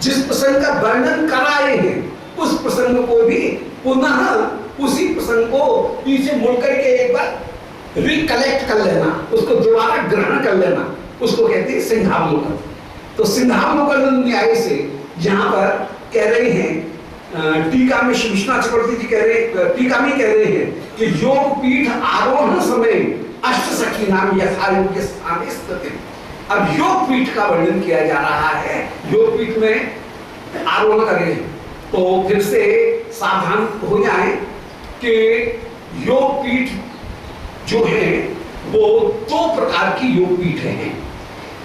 जिस प्रसंग का वर्णन कराए हैं उस प्रसंग को भी पुनः उसी प्रसंग को पीछे मुड़ करके एक बार रिकलेक्ट कर लेना, उसको दोबारा ग्रहण कर लेना, उसको कहते हैं सिंहावलोकन। तो सिंहावलोकन न्याय से यहाँ पर कह रहे हैं, टीका में श्री विश्वनाथ चक्रवर्ती जी कह रहे, टीका में कह रहे हैं कि योग पीठ आरोहण समय अष्ट सखी नाम यथायोग्य स्थान स्थित। अब योग पीठ का वर्णन किया जा रहा है, योग पीठ में आरोहण करें तो फिर से सावधान हो जाए कि योग पीठ जो है वो दो प्रकार की योग पीठ हैं।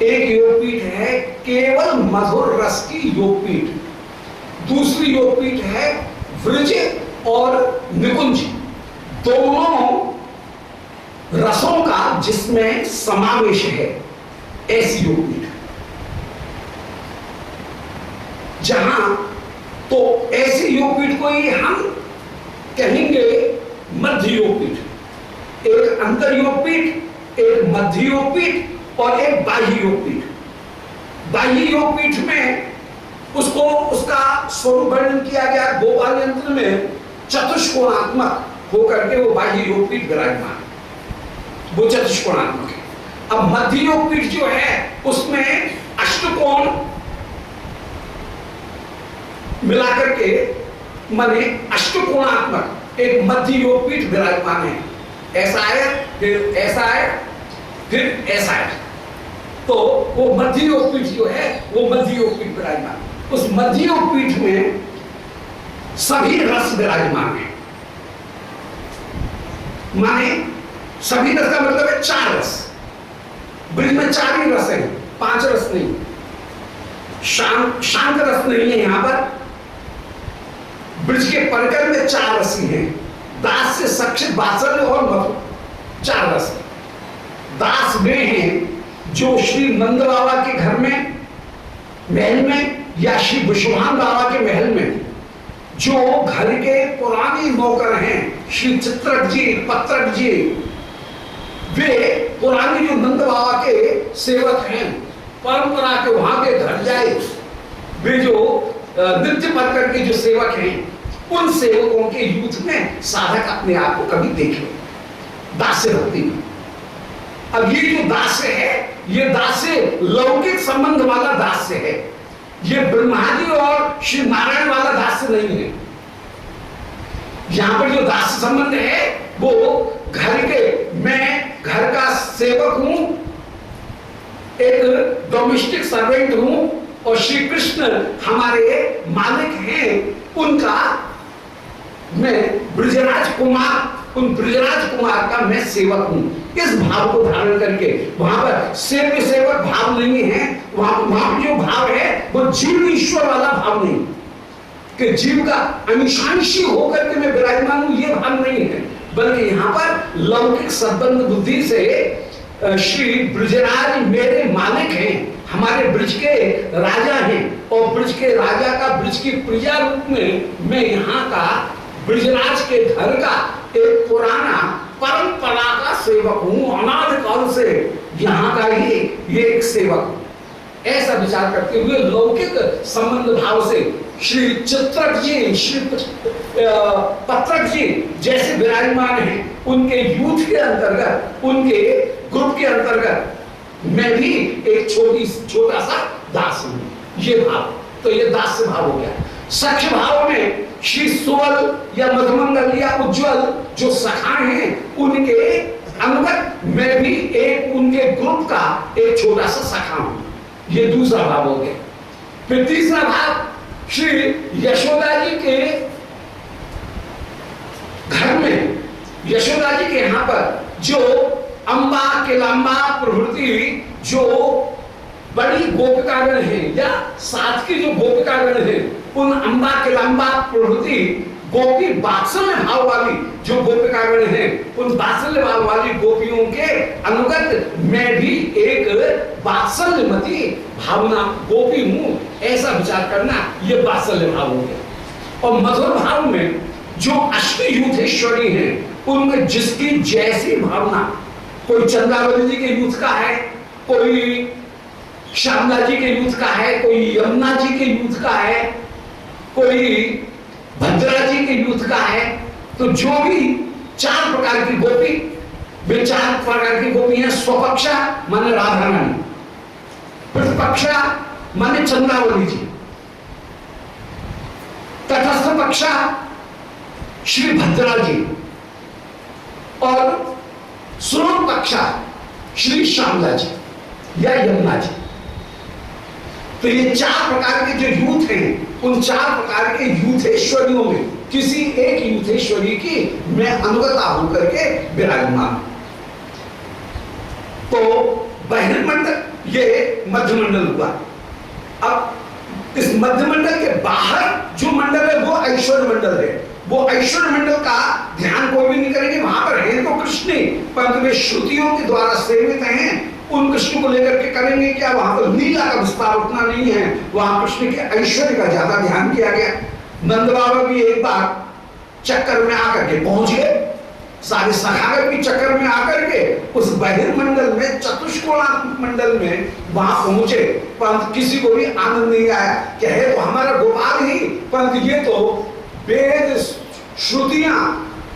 एक योग पीठ है केवल मधुर रस की योग पीठ, दूसरी योग पीठ है वृज और निकुंज, दोनों रसों का जिसमें समावेश है, ऐसी योग पीठ। जहां तो ऐसी योग पीठ को ही हम कहेंगे मध्य योग पीठ। एक अंतर योग पीठ, एक मध्य योग पीठ और एक बाह्य योग पीठ। बाह्य योग पीठ में उसको उसका स्वरूप वर्णन किया गया गोपाल यंत्र में, चतुष्कोणात्मक होकर के वो बाह्य योग पीठ विराजमान, वो चतुष्कोणात्मक है। अब मध्य योग पीठ जो है उसमें अष्टकोण मिलाकर के माने अष्टकोणात्मक एक मध्य योग पीठ विराजमान है। ऐसा है, फिर ऐसा है, फिर ऐसा है, तो वो मध्य योग पीठ जो है वो मध्य योग पीठ विराजमान। उस मध्य योग पीठ में सभी रस विराजमान है, माने सभी रस का मतलब है चार रस। ब्रज में चार ही रस है, पांच रस नहीं। शांत रस नहीं है यहाँ पर। ब्रज के परकर में चार रस ही हैं, दास से सक्षित वात्सल्य और मधुर, चार रस। दास वे हैं जो श्री नंद बाबा के घर में महल में या श्री विश्वभान बाबा के महल में जो घर के पुराने नौकर हैं, श्री चित्रक जी, पत्रक जी, वे पुराने जो नंद बाबा के सेवक हैं, परंपरा के वहां के घर जाए, वे जो नृत्य पत्थर के जो सेवक हैं, उन सेवकों के यूथ में साधक अपने आप को कभी देखे दास्य भक्ति में। अब ये जो दास्य है, ये दास्य लौकिक संबंध वाला दास्य है, ये ब्रह्मादि और श्री नारायण वाला दास्य नहीं है। यहां पर जो दास्य संबंध है वो घर के, मैं घर का सेवक हूं, एक डोमेस्टिक सर्वेंट हूं, और श्री कृष्ण हमारे मालिक हैं, उनका मैं ब्रजराज कुमार, उन ब्रजराज कुमार का मैं सेवक हूं। इस भाव को धारण करके वहां पर सेव्य सेवक भाव नहीं है, वहां जो भाव है वो जीव ईश्वर वाला भाव नहीं कि जीव का अंशांशी होकर के मैं विराजमान हूं, ये भाव नहीं है, बल्कि यहाँ पर लौकिक संबंध बुद्धि से श्री ब्रजराज मेरे मालिक हैं, हमारे ब्रज के राजा हैं, और ब्रज के राजा का ब्रज की प्रजा रूप में मैं यहाँ का ब्रजराज के घर का एक पुराना परंपरा का सेवक हूँ, अनादि काल से यहाँ का ही ये एक सेवक हूँ। ऐसा विचार करते हुए लौकिक संबंध भाव से श्री चित्रक जी, श्री पत्रक जी जैसे विराजमान हैं, उनके यूथ के अंतर्गत, उनके ग्रुप के अंतर्गत मैं भी एक छोटा सा दास हूं, ये भाव। तो ये दास भाव हो गया। सख्य भाव में श्री सुवल या मधुमंगल या उज्जवल जो सखा हैं, उनके अंगत मैं भी एक उनके ग्रुप का एक छोटा सा सखा हूं, ये दूसरा भाव हो गया। फिर तीसरा भाव श्री यशोदा जी के घर में, यशोदा जी के यहाँ पर जो अम्बा किलाम्बा प्रभृति जो बड़ी गोपिकागण हैं या साथ की जो गोपिकागण हैं, उन अम्बा किलाम्बा प्रभृति गोपी वात्सल्य भाव वाली जो गोपिकागण हैं, उन वात्सल्य भाव वाली गोपियों के अनुगत मैं भी एक वात्सल्यमती भावना गोपी हूं, ऐसा विचार करना, ये वात्सल्य भाव हो गया। और मधुर भाव में जो अष्टयूथेश्वरी हैं, उनमें जिसकी जैसी भावना, कोई चंद्रावली जी के यूथ का है, कोई श्यामला जी के यूथ का है, कोई यमुना जी के यूथ का है, कोई भद्रा जी के यूथ का है। तो जो भी 4 प्रकार की गोपी, वे 4 प्रकार की गोपी हैं। स्वपक्षा माने राधा रानी, प्रतिपक्षा माने चंद्रावली जी, तटस्थ पक्षा श्री भद्रा जी और सुरूप पक्षा श्री श्यामला जी या यमुना जी। तो ये 4 प्रकार के जो यूथ हैं, उन 4 प्रकार के यूथेश्वरियों में किसी एक यूथेश्वरी की मैं अनुगता होकर के विराजमान। तो बहिर्मंडल ये मध्यमंडल हुआ। अब इस मध्यमंडल के बाहर जो मंडल है वो ऐश्वर्य मंडल है। वो ऐश्वर्य मंडल का ध्यान कोई भी नहीं करेंगे। वहां पर है तो कृष्ण, परंतु वे श्रुतियों के द्वारा सेवित हैं। उन कृष्ण को लेकर के करेंगे क्या? वहां पर लीला का विस्तार उतना नहीं है, वहां कृष्ण के ऐश्वर्य का ज्यादा ध्यान किया गया। नंद बाबा भी एक बार चक्कर में आकर के पहुंच गए, सारे सखागण भी चक्कर में आकर के उस बहिर्मंडल में, चतुष्कोणात्मक मंडल में वहां पहुंचे, परंतु किसी को भी आनंद नहीं आया कि है तो हमारा गोपाल ही, परंतु ये तो वेद श्रुतियां,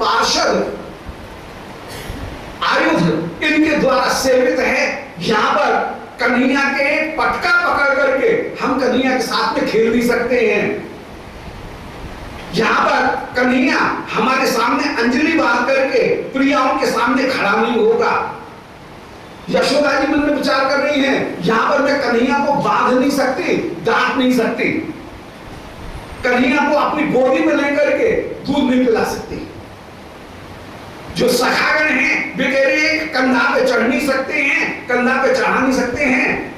पार्षद, आयुध इनके द्वारा सेवित है। यहां पर कन्हैया के पटका पकड़ करके हम कन्हैया के साथ में खेल नहीं सकते हैं। यहां पर कन्हैया हमारे सामने अंजलि बांध करके प्रियाओं के सामने खड़ा नहीं होगा। यशोदा जी मन में विचार कर रही हैं, यहां पर मैं कन्हैया को बांध नहीं सकती, डांट नहीं सकती, कन्हैया को अपनी गोदी में लेकर के दूध नहीं पिला सकती। जो सखागण हैं वे कह रहे हैं कंधा पे चढ़ नहीं सकते हैं, कंधा पे चढ़ा नहीं सकते हैं।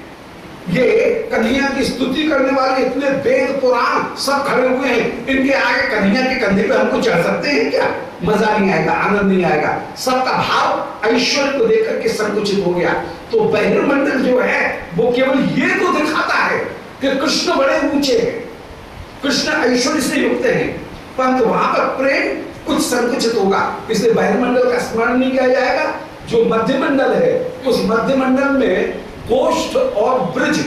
ये कन्हैया की स्तुति करने वाले इतने वेद पुराण सब खड़े हुए हैं, इनके आगे कन्हैया के कंधे पे हमको चढ़ सकते हैं क्या? मजा नहीं आएगा, आनंद नहीं आएगा। सबका भाव ऐश्वर्य को लेकर के संकुचित हो गया। तो बहिर्मंडल जो है वो केवल ये तो दिखाता है कि कृष्ण बड़े ऊंचे हैं, कृष्ण ऐश्वर्य से युक्त हैं, परंतु वहां पर प्रेम कुछ संकुचित होगा। इसलिए बहिर्मंडल का स्मरण नहीं किया जाएगा। जो मध्यमंडल है उस मध्यमंडल में गोष्ठ और ब्रज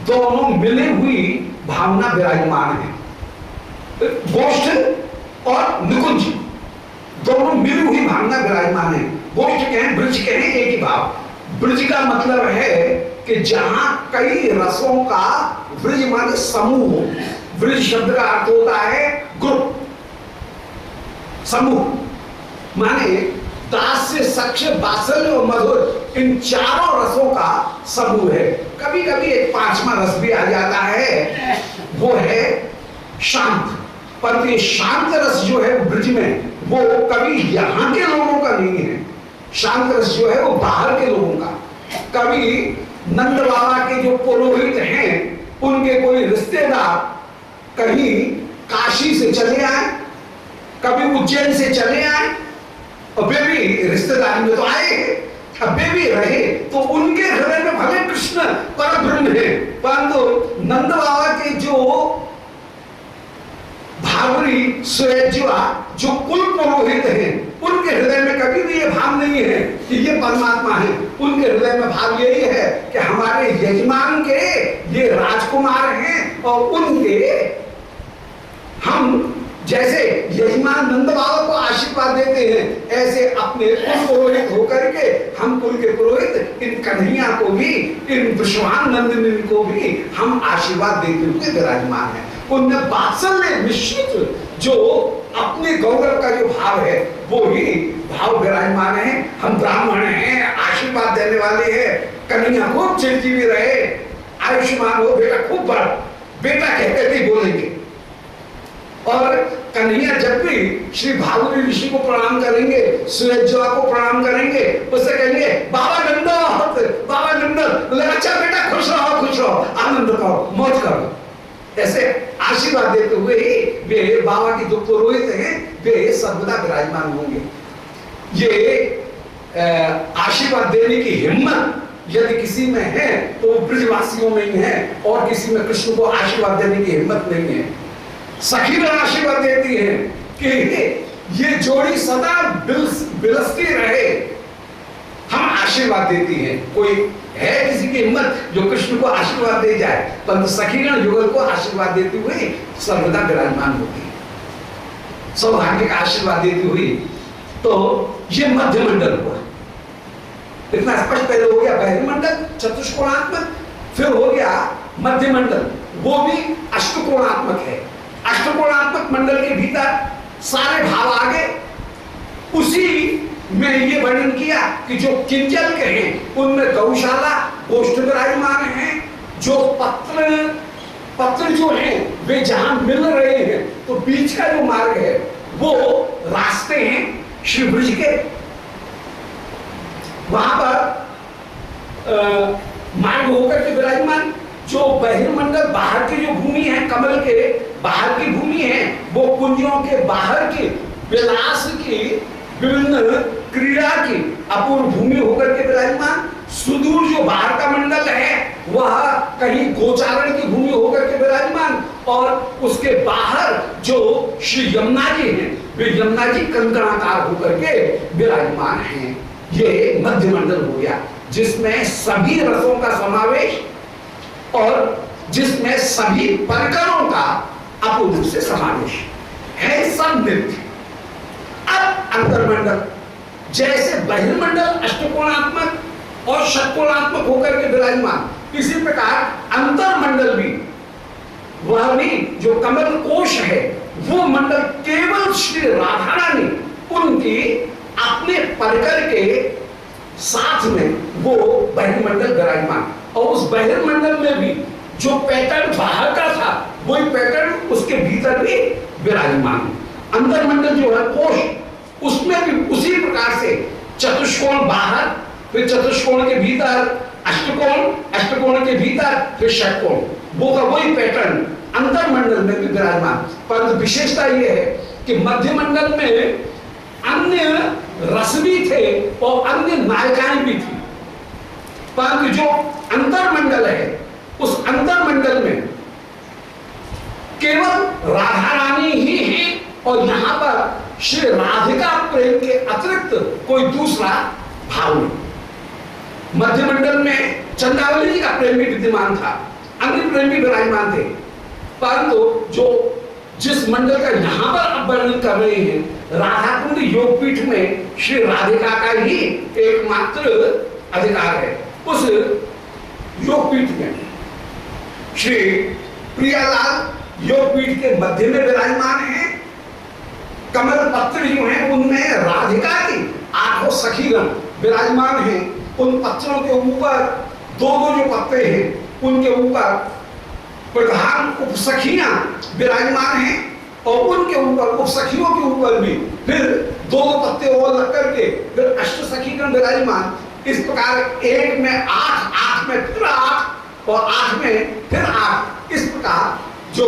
दोनों मिली हुई भावना विराजमान है। गोष्ठ और निकुंज दोनों मिली हुई भावना विराजमान है। गोष्ठ कहें, ब्रज कहें, एक ही भाव। ब्रज का मतलब है कि जहां कई रसों का, ब्रज माने समूह, ब्रज शब्द का अर्थ होता है ग्रुप, समूह, माने दास्य, सक्ष, वात्सल्य और मधुर, इन चारों रसों का समूह है। कभी कभी एक 5वां रस भी आ जाता है, वो है शांत। पर ये शांत रस जो है ब्रज में, वो कभी यहाँ के लोगों का नहीं है। शांत रस जो है वो बाहर के लोगों का। कभी नंद बाबा के जो पुरोहित हैं उनके कोई रिश्तेदार कहीं काशी से चले आए, कभी उज्जैन से चले आए, और वे भी रिश्तेदारी में तो आए, अब वे भी रहे, तो उनके हृदय में भले कृष्ण परब्रह्म है, परंतु नंद बाबा के जो भावरी स्वयंजुआ जो कुल पुरोहित हैं, उनके हृदय में कभी भी ये भाव नहीं है कि ये परमात्मा है। उनके हृदय में भाव यही है कि हमारे यजमान के ये राजकुमार हैं, और उनके हम जैसे यजमान नंद बाबा को आशीर्वाद देते हैं, ऐसे अपने कुल पुरोहित होकर के हम कुल के पुरोहित इन कन्हैया को भी, इन विश्वान नंदिनी को भी हम आशीर्वाद देते हुए विराजमान है। उनमें वात्सल्य मिश्रित जो अपने गौरव का जो भाव है वो ही भाव विराजमान है। हम ब्राह्मण हैं, आशीर्वाद देने वाले हैं, कन्हैया खूब चिरंजीवी रहे, आयुष्मान हो, बेटा खूब बढ़, बेटा कहते ही बोलेंगे। और कन्हैया जब भी श्री भागवती ऋषि को प्रणाम करेंगे, सुयज्वा को प्रणाम करेंगे, उससे कहेंगे बाबा नंदन, बाबा नंदन, अच्छा बेटा खुश रहो, खुश रहो, आनंद करो, मौज करो। ऐसे आशीर्वाद देते हुए ही वे बाबा की जो पुरोहित हैं वे सर्वदा विराजमान होंगे। ये आशीर्वाद देने की हिम्मत यदि किसी में है तो ब्रजवासियों में ही है, और किसी में कृष्ण को आशीर्वाद देने की हिम्मत नहीं है। सखी आशीर्वाद देती है कि ये जोड़ी सदा बिलसती रहे, हम आशीर्वाद देती हैं। कोई है किसी की हिम्मत जो कृष्ण को आशीर्वाद दे जाए, परंतु सखीगण युगल को आशीर्वाद देती हुई सर्वदा विराजमान होती है, सौभाग्य का आशीर्वाद देती हुई। तो ये मध्य मंडल हुआ, इतना स्पष्ट। पहले हो गया बहिर्मंडल चतुष्कोणात्मक, फिर हो गया मध्य मंडल, वो भी अष्टकोणात्मक है। अष्टकोणात्मक मंडल के भीतर सारे भाव आ गए। उसी में ये वर्णन किया कि जो किंजल के हैं उनमें गौशाला गोष्ठ विराजमान हैं, जो पत्र जो हैं वे जहां मिल रहे हैं, तो बीच का जो मार्ग है वो रास्ते हैं श्री ब्रज के, वहां पर मार्ग होकर के विराजमान। जो बहिर्मंडल बाहर की जो भूमि है, कमल के बाहर की भूमि है, वो कुंजों के बाहर की विलास की विभिन्न क्रीड़ा की अपूर्व भूमि होकर के विराजमान। सुदूर जो बाहर का मंडल है वह कहीं गोचारण की भूमि होकर के विराजमान, और उसके बाहर जो श्री यमुना जी हैं वे यमुना जी कंकणाकार होकर के विराजमान हैं। ये मध्य मंडल हो गया, जिसमें सभी रसों का समावेश और जिसमें सभी प्रकरणों का अपूर्व रूप से समावेश है, सब नृत्य। अब अंतर्मंडल, जैसे बहिर्मंडल अष्टकोणात्मक और षटकोणात्मक होकर के विराजमान, इसी प्रकार अंतर्मंडल भी, वह भी जो कमल कोश है वो मंडल केवल श्री राधा रानी उनकी अपने परकर के साथ में वो बहिर्मंडल विराजमान, और उस बहिर्मंडल में भी जो पैटर्न बाहर का था वही पैटर्न उसके भीतर भी विराजमान। अंतर्मंडल जो है कोश, उसमें भी उसी प्रकार से चतुष्कोण बाहर, फिर चतुष्कोण के भीतर अष्टकोण, अष्टकोण के भीतर फिर षटकोण, वो का वही पैटर्न अंतर्मंडल में भी विराजमान। परंतु विशेषता यह है कि मध्य मंडल में अन्य रस भी थे और अन्य नायिकाएं भी थी, परंतु जो अंतर्मंडल है उस अंतर्मंडल में केवल राधा रानी ही है, और यहां पर श्री राधिका प्रेम के अतिरिक्त कोई दूसरा भाव नहीं। मध्य मंडल में चंद्रावली जी का प्रेम भी विद्यमान था, अन्य प्रेम भी विराजमान थे, परंतु जो जिस मंडल का यहां पर अब वर्णन कर रहे हैं, राधा कुंड योगपीठ में श्री राधिका का ही एकमात्र अधिकार है। उस योगपीठ में श्री प्रियालाल योगपीठ के मध्य में विराजमान है। कमल पत्र जो हैं उनमें राधिका की 8 सखीगण विराजमान हैं। उन पत्रों के ऊपर दो जो पत्ते हैं उनके ऊपर प्रधान उपसखियां विराजमान हैं, और उनके ऊपर उपसखियों के ऊपर भी फिर दो पत्ते और लग करके फिर अष्ट सखीगण विराजमान। इस प्रकार एक में 8, 8 में फिर 8 और 8 में फिर 8, इस प्रकार जो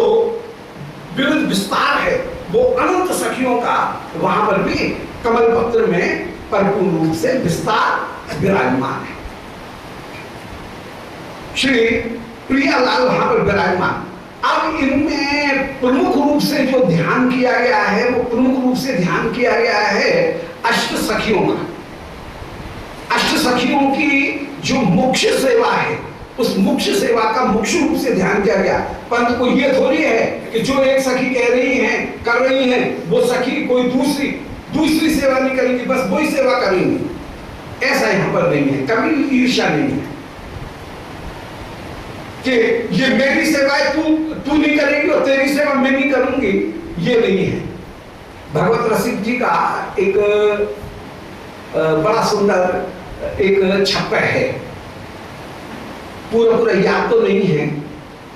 विविध विस्तार है वो अनंत सखियों का वहां पर भी कमल पत्र में परिपूर्ण रूप से विस्तार विराजमान है। श्री प्रियालाल वहां पर विराजमान। अब इनमें प्रमुख रूप से जो ध्यान किया गया है वो प्रमुख रूप से ध्यान किया गया है अष्ट सखियों का। अष्ट सखियों की जो मुख्य सेवा है उस मुख्य सेवा का मुख्य रूप से ध्यान किया गया, परंतु कोई ये थोड़ी है कि जो एक सखी कह रही हैं कर रही हैं वो सखी कोई दूसरी सेवा नहीं करेंगी, बस वही सेवा करेंगी, ऐसा यहाँ पर नहीं है। कभी ईर्ष्या नहीं है कि ये मेरी सेवा है तू नहीं करेगी और तेरी सेवा मैं नहीं करूंगी, ये नहीं है। भगवत रसिक जी का एक बड़ा सुंदर एक छप्पर है, पूरा याद तो नहीं है,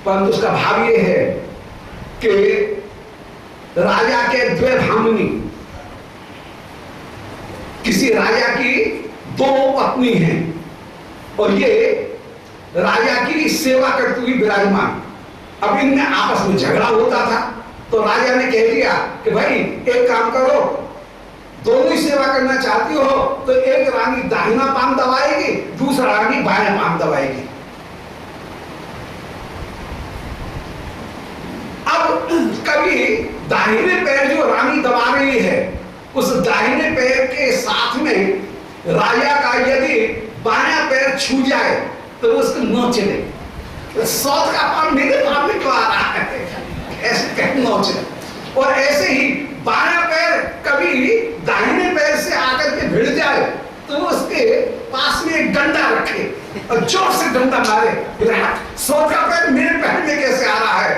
परंतु उसका भाव ये है कि राजा के द्वे भामिनी, किसी राजा की 2 पत्नी हैं और ये राजा की सेवा करती हुई विराजमान। अब इनमें आपस में झगड़ा होता था तो राजा ने कह दिया कि भाई एक काम करो, दोनों ही सेवा करना चाहती हो तो एक रानी दाहिना पांव दबाएगी, दूसरा रानी बायां पांव दबाएगी। अब कभी दाहिने पैर जो रानी दबा रही है उस दाहिने पैर के साथ में राजा का यदि बायां पैर छू जाए तो वो उसको नोच दे, सौत का पाप मेरे पाप में क्यों आ रहा है, ऐसे कह नोच दे। और ऐसे ही बायां पैर कभी दाहिने पैर से आकर के भिड़ जाए तो वो उसके पास में एक डंडा रखे और जोर से डंडा मारे, सौत का पैर मेरे पैर में कैसे आ रहा है।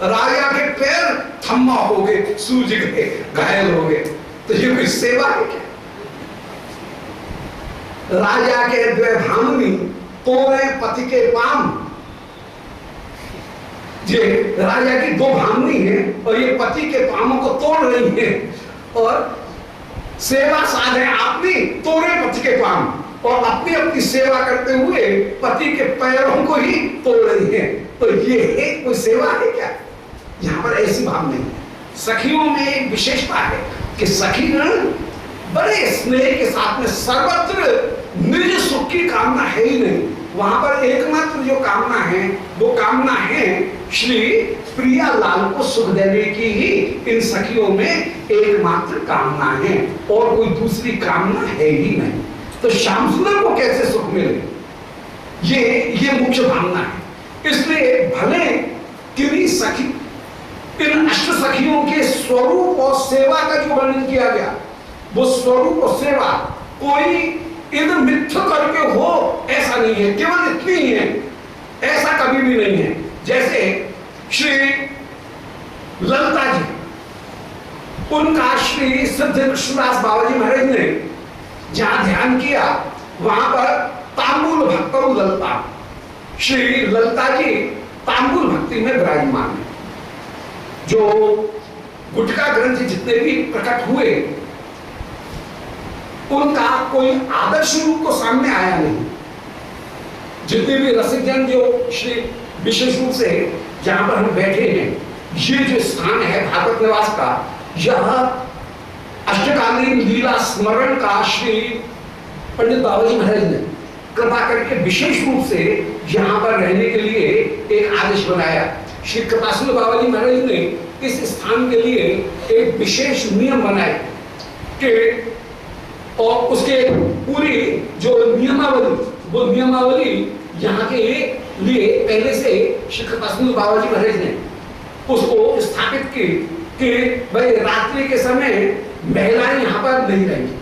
राजा के पैर थम्मा हो गए, सूज गए, घायल हो गए। तो ये कोई सेवा है क्या? राजा के द्वे भामिनी तोड़े पति के पाम, ये राजा की दो भामिनी हैं और ये पति के पामों को तोड़ रही हैं और सेवा साधे आपने तोड़े पति के पाम और अपनी अपनी सेवा करते हुए पति के पैरों को ही तोड़ रही हैं। तो ये कोई सेवा है क्या? यहाँ पर ऐसी भाव नहीं है। सखियों में एक विशेषता है कि सखीगण बड़े स्नेह के साथ में सर्वत्र निज सुख की कामना है ही नहीं। वहां पर एकमात्र जो कामना है वो कामना है श्री प्रिया लाल को सुख देने की ही इन सखियों में एकमात्र कामना है और कोई दूसरी कामना है ही नहीं। तो श्याम सुंदर को कैसे सुख मिले, ये मुख्य भावना है। इसलिए भले किन्हीं सखी, इन अष्ट सखियों के स्वरूप और सेवा का जो वर्णन किया गया, वो स्वरूप और सेवा कोई इधर मिथ्य करके हो ऐसा नहीं है, केवल इतनी ही है, ऐसा कभी भी नहीं है। जैसे श्री ललिता जी, उनका श्री सिद्ध कृष्णदास बाबा जी महाराज ने जहां ध्यान किया वहां पर तांबूल भक्तों ललिता, श्री ललिता जी तांबूल भक्ति में विराजमान है। जो गुटका ग्रंथ जितने भी प्रकट हुए उनका कोई आदर्श रूप तो सामने आया नहीं। जितने भी रसिक जन जो श्री विशेष रूप से जहां पर हम बैठे हैं, ये जो स्थान है भागवत निवास का, यह अष्टकालीन लीला स्मरण का श्री पंडित बाबाजी महाराज ने कृपा करके विशेष रूप से यहाँ पर रहने के लिए एक आदेश बनाया। श्री कृपासुंद बाबाजी महाराज ने इस स्थान के लिए एक विशेष नियम बनाए कि और उसके पूरी जो नियमावली, वो नियमावली यहाँ के लिए पहले से श्री कृपासुंद बाबाजी महाराज ने उसको स्थापित की कि भाई रात्रि के समय महिलाएं यहाँ पर नहीं रहेंगी,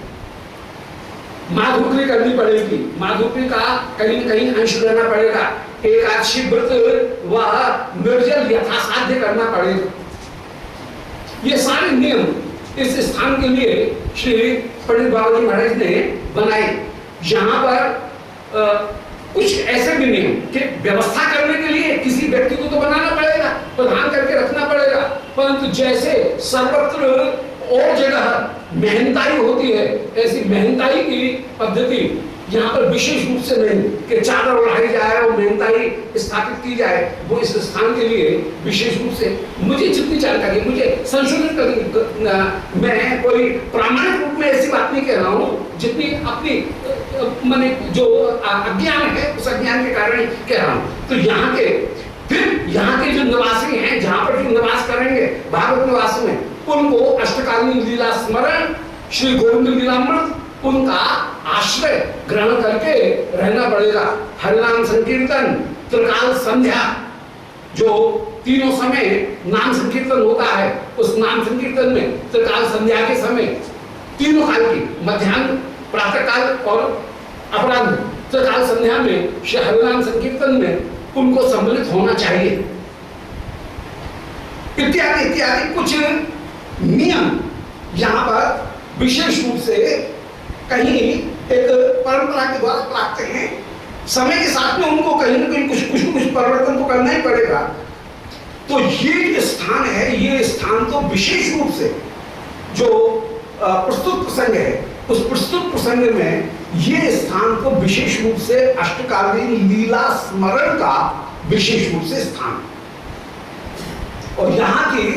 माधुकरी करनी पड़ेगी, माधुकरी का कहीं न कहीं अंश लेना पड़ेगा, एकादशी व्रत व निर्जल यथासाध्य करना पड़ेगा। ये सारे नियम इस स्थान के लिए श्री पंडित बाबाजी महाराज ने बनाए। यहाँ पर कुछ ऐसे भी नियम कि व्यवस्था करने के लिए किसी व्यक्ति को तो बनाना पड़ेगा, प्रदान करके रखना पड़ेगा, परंतु जैसे सर्वत्र और जगह मेहनताई होती है, ऐसी मेहनताई की पद्धति यहाँ पर विशेष रूप से नहीं कि चादर उड़ाई जाए और मेहनताई स्थापित की जाए। वो इस स्थान के लिए विशेष रूप से मुझे जितनी जानकारी, मुझे संशोधन करनी, मैं कोई प्रामाणिक रूप में ऐसी बात नहीं कह रहा हूँ, जितनी अपनी माने जो अज्ञान है उस अज्ञान के कारण कह रहा हूँ। तो यहाँ के फिर यहाँ के जो निवासी हैं, जहाँ पर जो निवास करेंगे भागवत निवास में, उनको अष्टकालीन लीला स्मरण श्री गोविंद लीलामृत उनका आश्रय ग्रहण करके रहना पड़ेगा। हरिनाम संकीर्तन, त्रिकाल संध्या, जो तीनों समय नाम संकीर्तन होता है, उस नाम संकीर्तन में त्रिकाल संध्या के समय तीनों काल की, मध्याह्न, प्रातः काल और अपराह्न, त्रिकाल संध्या में श्री हरिनाम संकीर्तन में उनको सम्मिलित होना चाहिए। इत्यादि इत्यादि कुछ नियम यहाँ पर विशेष रूप से कहीं एक परंपरा के द्वारा प्राप्त हैं। समय के साथ में उनको कहीं ना कहीं कुछ परिवर्तन तो करना ही पड़ेगा। तो ये स्थान है, ये स्थान तो विशेष रूप से जो प्रस्तुत प्रसंग है, उस प्रस्तुत प्रसंग में ये स्थान को विशेष रूप से अष्टकालीन लीला स्मरण का विशेष रूप से स्थान, और यहाँ की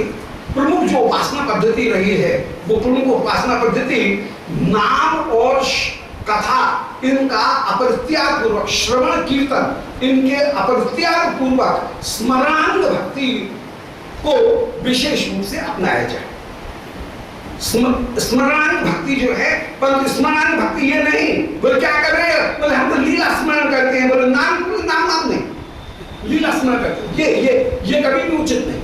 प्रमुख जो उपासना पद्धति रही है, वो प्रमुख उपासना पद्धति नाम और कथा, इनका अपरित्याग पूर्वक श्रवण कीर्तन, इनके अपरित्याग पूर्वक स्मरांग भक्ति को विशेष रूप से अपनाया जाए। स्मरणानी भक्ति जो है, परंतु स्मरणानी भक्ति ये नहीं। बोले क्या कर रहे हैं? बोले हम तो लीला स्मरण करते हैं। बोले नाम नाम नहीं, लीला स्मरण करते हैं। ये कभी भी उचित नहीं,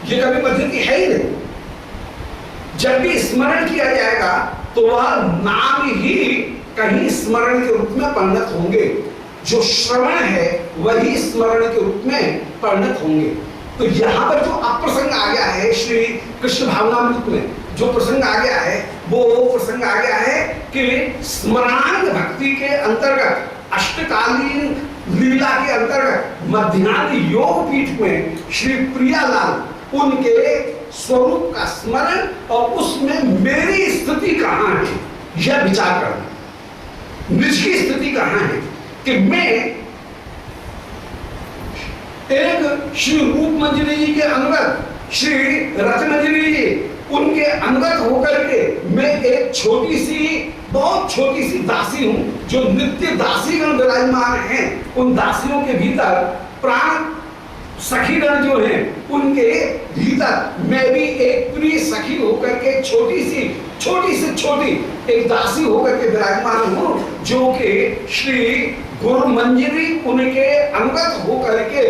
ये कभी पद्धति है ही नहीं। जब भी स्मरण किया जाएगा तो वह नाम ही कहीं स्मरण के रूप में परिणत होंगे। जो श्रवण है वही स्मरण के रूप में परिणत होंगे। तो यहां पर जो अप्रसंग आ गया है श्री कृष्ण भावनामृत में, जो प्रसंग आ गया है वो प्रसंग आ गया है कि स्मरणांग भक्ति के अंतर्गत, अष्टकालीन लीला के अंतर्गत मध्यान्ह योग पीठ में श्री प्रियालाल उनके स्वरूप का स्मरण और उसमें मेरी स्थिति कहां है यह विचार करना, निज की स्थिति कहां है कि मैं एक श्री रूप मंजरी जी के अनुगत, श्री रच मंजरी जी उनके अनुगत होकर के मैं एक छोटी सी, बहुत छोटी सी दासी हूं। जो नित्य दासीगण विराजमान हैं उन दासियों के भीतर प्राण सखीगण जो हैं उनके भीतर मैं भी एक प्रिय सखी होकर के छोटी से छोटी एक दासी होकर के विराजमान हूं, जो कि श्री गुरु मंजरी उनके अनुगत होकर के,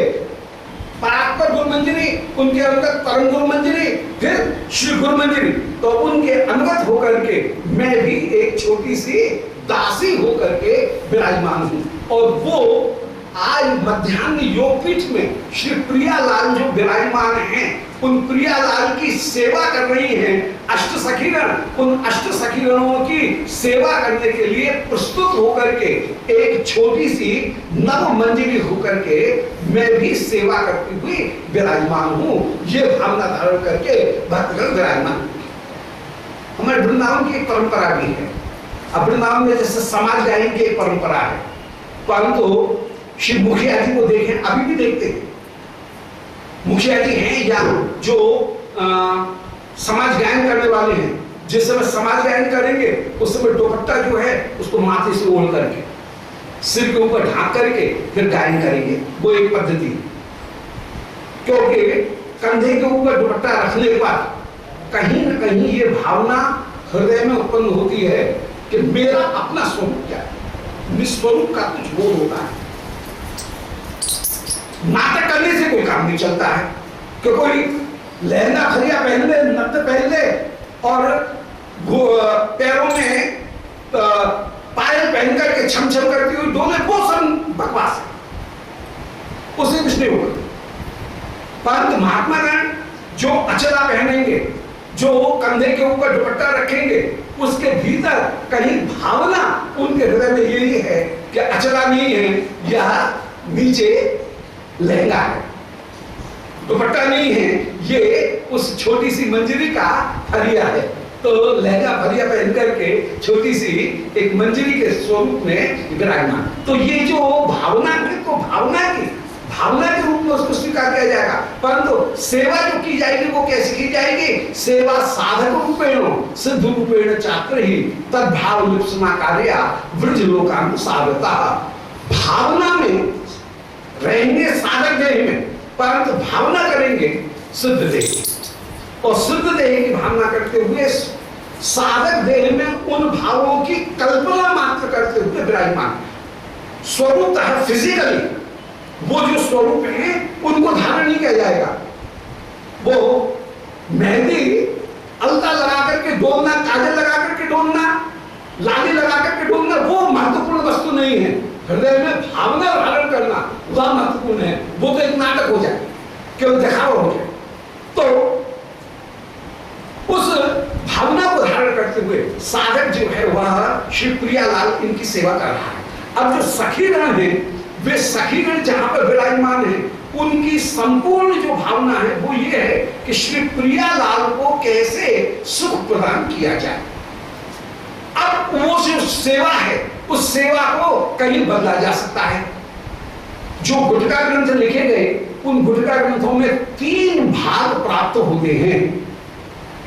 परात्पर गुरु मंजरी उनके अनुगत परम गुरु मंजरी, फिर श्री गुरु मंजरी, तो उनके अनुगत होकर के मैं भी एक छोटी सी दासी होकर के विराजमान हूं। और वो आज मध्यान्ह योगपीठ में श्री प्रियालाल जो विराजमान हैं उन प्रियालाल की सेवा कर रही हैं अष्ट सखीगण। उन अष्ट सखीगणों की सेवा करने के लिए प्रस्तुत होकर के एक छोटी सी नव मंजिली होकर के मैं भी सेवा करती हुई विराजमान हूं। ये भावना धारण करके भक्तगण विराजमान। हमारे वृंदावन की एक परंपरा भी है। अब वृंदावन में जैसे समाज गायन की एक परंपरा है, परंतु श्री मुखिया जी को देखें, अभी भी देखते हैं मुखिया जी हैं या जो समाज गायन करने वाले हैं, जिस समय समाज गायन करेंगे उस समय दुपट्टा जो है उसको माथे से ओढ़ करके सिर के ऊपर ढांक करके फिर गायन करेंगे। वो एक पद्धति है, क्योंकि कंधे के ऊपर दुपट्टा रखने के बाद कहीं ना कहीं ये भावना हृदय में उत्पन्न होती है कि मेरा अपना स्वरूप क्या है, निस्वरूप का कुछ बोध होता है। नाटक करने से कोई काम नहीं चलता है कि कोई लहंगा खरिया पहन ले, नत्थ पहन ले और पैरों में पायल पहन करके छम छम करती हुई डोले, वो सब बकवास है, उससे कुछ नहीं होगा। परंतु महात्मागण जो अचला पहनेंगे, जो कंधे के ऊपर दुपट्टा रखेंगे, उसके भीतर कहीं भावना उनके हृदय में यही है कि अचला नहीं है, यह नीचे लहंगा है, दुपट्टा नहीं है, ये उस छोटी सी मंजरी का फरिया है। तो लहंगा फरिया पहन करके छोटी सी एक मंजरी के स्वरूप में विराजमान। तो ये जो भावना है, तो भावना के रूप में उसको स्वीकार किया जाएगा। परंतु सेवा जो की जाएगी वो कैसे की जाएगी? सेवा साधक रूपेण सिद्ध रूपेण चात्र ही तद्भाव लिप्सना कार्या वृज लोकानुसारता। भावना में रहेंगे साधक देह में, परंतु भावना करेंगे सिद्ध देह। और सिद्ध देह की भावना करते हुए साधक देह में उन भावों की कल्पना मात्र करते हुए विराजमान। स्वरूपतः फिजिकली वो जो स्वरूप है उनको धारण नहीं किया जाएगा। वो मेहंदी अलता लगा करके डोलना, काजल लगा करके डोलना, लाली लगा करके डोलना, वो महत्वपूर्ण वस्तु नहीं है। हृदय में भावना धारण करना वह महत्वपूर्ण है। वो तो एक नाटक हो जाए, केवल दिखावा हो जाए। तो उस भावना को धारण करते हुए साधक जो है वह श्री प्रियालाल इनकी सेवा कर रहा है। अब जो सखीगण है, वे सखीगण जहां पर विराजमान है, उनकी संपूर्ण जो भावना है वो ये है कि श्री प्रियालाल को कैसे सुख प्रदान किया जाए। अब वो जो सेवा है, उस सेवा को कहीं बदला जा सकता है। जो गुटका ग्रंथ लिखे गए, उन गुटका ग्रंथों में 3 भाग प्राप्त होते हैं।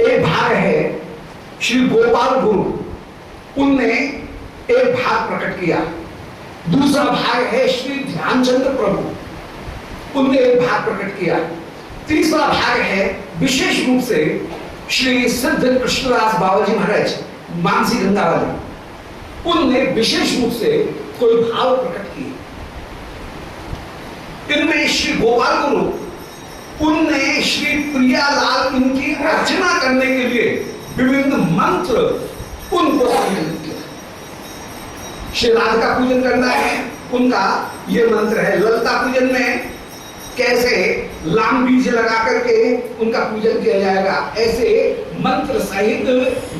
एक भाग है श्री गोपाल गुरु, उनने एक भाग प्रकट किया। दूसरा भाग है श्री ध्यानचंद्र प्रभु, उनने एक भाग प्रकट किया। तीसरा भाग है विशेष रूप से श्री सिद्ध कृष्णदास बाबा जी महाराज मानसी गंगा वाले, उनने विशेष रूप से कोई भाव प्रकट किए। इनमें श्री गोपाल गुरु, उनने श्री प्रियालाल इनकी अर्चना करने के लिए विभिन्न मंत्र उनको संकलित किया। श्री राधिका पूजन करना है, उनका ये मंत्र है। ललिता पूजन में कैसे लाम बीज लगा करके उनका पूजन किया जाएगा, ऐसे मंत्र सहित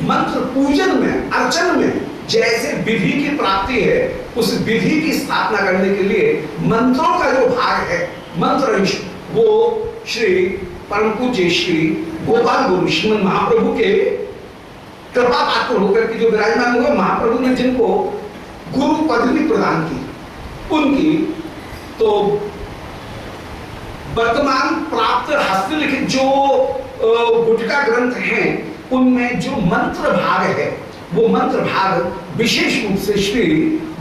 मंत्र पूजन में, अर्चन में जैसे विधि की प्राप्ति है, उस विधि की स्थापना करने के लिए मंत्रों का जो भाग है, मंत्र अंश, वो श्री परम पूज्य श्री गोपाल गुरु श्रीमद महाप्रभु के कृपा पात्र होकर के जो विराजमान हुए, महाप्रभु ने जिनको गुरु पदवी प्रदान की, उनकी तो वर्तमान प्राप्त हस्तलिखित जो गुटका ग्रंथ हैं, उनमें जो मंत्र भाग है, वो मंत्र भाग विशेष रूप से श्री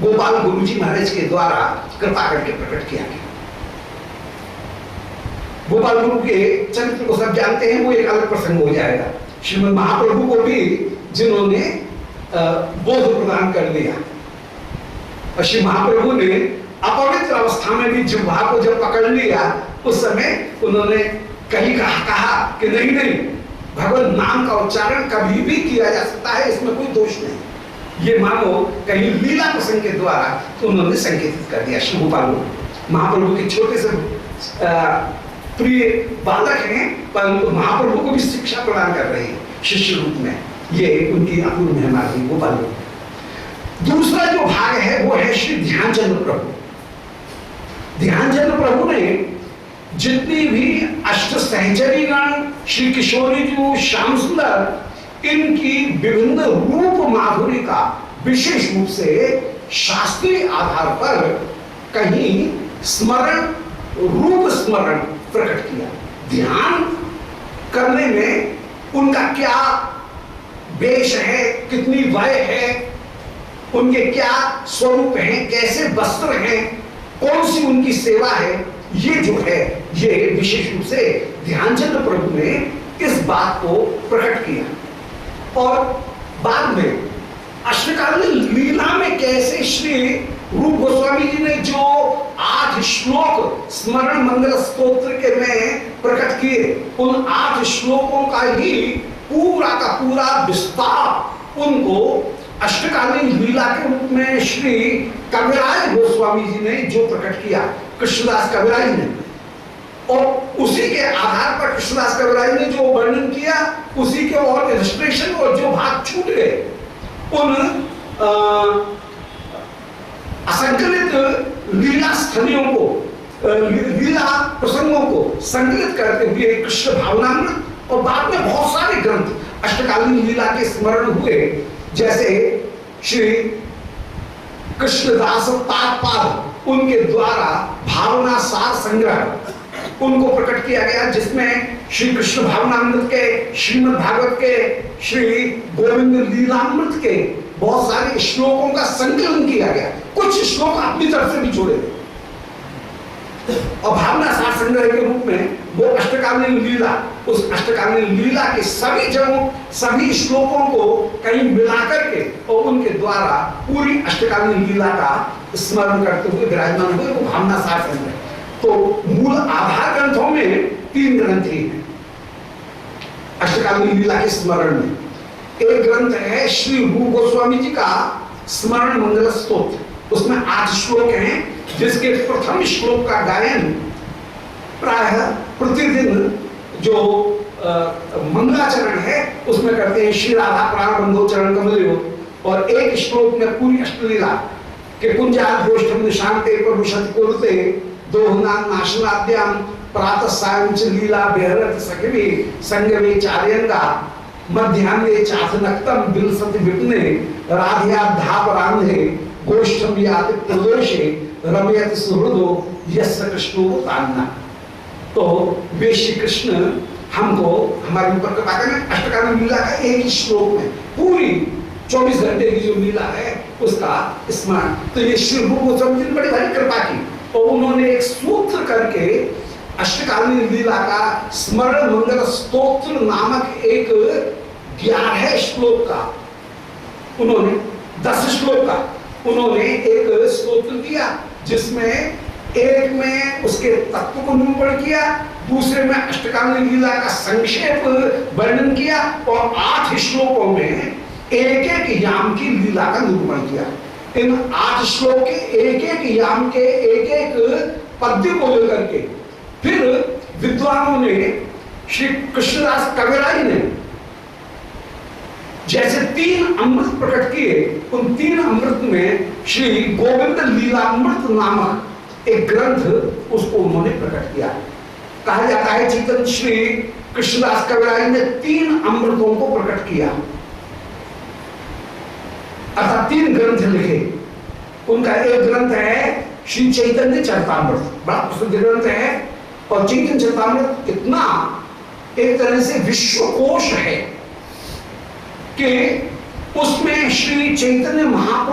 गोपाल गुरु जी महाराज के द्वारा कृपा करके प्रकट किया गया। गोपाल गुरु के चरित्र को सब जानते हैं, वो एक अलग प्रसंग हो जाएगा। श्रीमद महाप्रभु को भी जिन्होंने बोध प्रदान कर दिया, और श्री महाप्रभु ने अपवित्र अवस्था में भी जिह्वा को जब पकड़ लिया, उस समय उन्होंने कहीं कहा कि नहीं नहीं, भगवान नाम का उच्चारण कभी भी किया जा सकता है, इसमें कोई दोष नहीं। ये मानो कहीं लीला प्रसंग के द्वारा तो उन्होंने संकेतित कर दिया। श्री गोपाल गुरु महाप्रभु के छोटे से प्रिय बालक हैं, परंतु महाप्रभु को भी शिक्षा प्रदान कर रहे हैं शिष्य रूप में। ये उनकी अपूर्व महिमा है गोपाल गुरु। दूसरा जो भाग है वो है श्री ध्यानचंद्र प्रभु। ध्यानचंद्र प्रभु ने जितनी भी अष्ट सहचरी गण, श्री किशोरी जी, श्याम सुंदर, इनकी विभिन्न रूप माधुरी का विशेष रूप से शास्त्रीय आधार पर कहीं स्मरण, रूप स्मरण प्रकट किया। ध्यान करने में उनका क्या वेश है, कितनी वय है, उनके क्या स्वरूप हैं, कैसे वस्त्र हैं, कौन सी उनकी सेवा है, ये जो है ये विशेष रूप से ध्यानचंद्र प्रभु ने इस बात को प्रकट किया। और बाद में अष्टकालीन लीला में कैसे श्री रूप गोस्वामी जी ने जो 8 श्लोक स्मरण मंगल स्तोत्र के में प्रकट किए, उन 8 श्लोकों का ही पूरा का पूरा विस्तार उनको अष्टकालीन लीला के रूप में श्री कविराज गोस्वामी जी ने जो प्रकट किया, कृष्णदास कविराज ने, और उसी के आधार पर कृष्णदास कविराज ने जो वर्णन किया, उसी के और इलस्ट्रेशन और जो भाग छूट गए, उन असंकलित लीला स्थलियों को, लीला प्रसंगों को संकलित करते हुए कृष्ण भावनामृत और बाद में बहुत सारे ग्रंथ अष्टकालीन लीला के स्मरण हुए, जैसे श्री कृष्णदास तात्पाद, उनके द्वारा भावना सार संग्रह उनको प्रकट किया गया, जिसमें श्री कृष्ण भावनामृत के, श्रीमद् भागवत के, श्री गोविंद लीलामृत के बहुत सारे श्लोकों का संकलन किया गया। कुछ श्लोक अपनी तरफ से भी जोड़े गए और भावना सार संग्रह के रूप में वो अष्टकालीन लीला, उस अष्टकालीन लीला के सभी जगहों, सभी श्लोकों को कहीं मिलाकर के और उनके द्वारा पूरी अष्टकालीन लीला का स्मरण करते हुए विराजमान हुए, वो भावना सार संग्रह। तो मूल आधार ग्रंथों में 3 ग्रंथ ही हैं अष्टकालीन लीला के स्मरण में। एक ग्रंथ है श्री रूप गोस्वामी जी का स्मरण मंगल स्तोत्र, उसमें 8 श्लोक हैं, जिसके प्रथम श्लोक का गायन प्रायः प्रतिदिन जो मंगलाचरण है उसमें करते हैं, श्री राधा प्राण बंधो चरण कमलियो, और एक श्लोक में पूरी अष्टलीला के कुंजाद्योष्टम निशांते प्रभुषति कुरुते दोहना नाशनाद्याम प्रातः सायं च लीला बेहरत सखवी संगमे चार्यंगा मध्याह्ने चाथनक्तम बिलसति विपने राधियाधापरांधे गोष्ठम याति प्रदोषे रमयत सुहृदो यस्य कृष्णो तान्ना। तो वे श्री कृष्ण हमको हमारे ऊपर कृपा करें। अष्टकालीन लीला का एक ही श्लोक में पूरी 24 घंटे की जो लीला है उसका स्मरण। तो ये श्री रूप गोस्वामी जी ने बड़ी भारी कृपा की और उन्होंने एक सूत्र करके अष्टकालीन लीला का स्मरण मंगल स्तोत्र नामक एक 11 श्लोक का उन्होंने 10 श्लोक का उन्होंने एक स्तोत्र दिया, जिसमें एक में उसके तत्व को निरूपण किया, दूसरे में अष्टकालीन लीला का संक्षेप वर्णन किया और 8 श्लोकों में एक एक याम की लीला का निरूपण किया। इन 8 श्लोक के एक एक याम के एक एक पद्य को लेकर के फिर विद्वानों ने, श्री कृष्णदास कविराज ने जैसे 3 अमृत प्रकट किए, उन 3 अमृत में श्री गोविंद लीलामृत नामक एक ग्रंथ उसको उन्होंने प्रकट किया। कहा जाता है चैतन्य श्री कृष्णदास कविराज ने 3 अमृतों को प्रकट किया, अर्थात 3 ग्रंथ लिखे। उनका एक ग्रंथ है श्री चैतन्य चरितामृत, बड़ा प्रसिद्ध ग्रंथ है, और चैतन्य चरितामृत इतना एक तरह से विश्वकोश है कि उसमें श्री चैतन्य महाप्रभु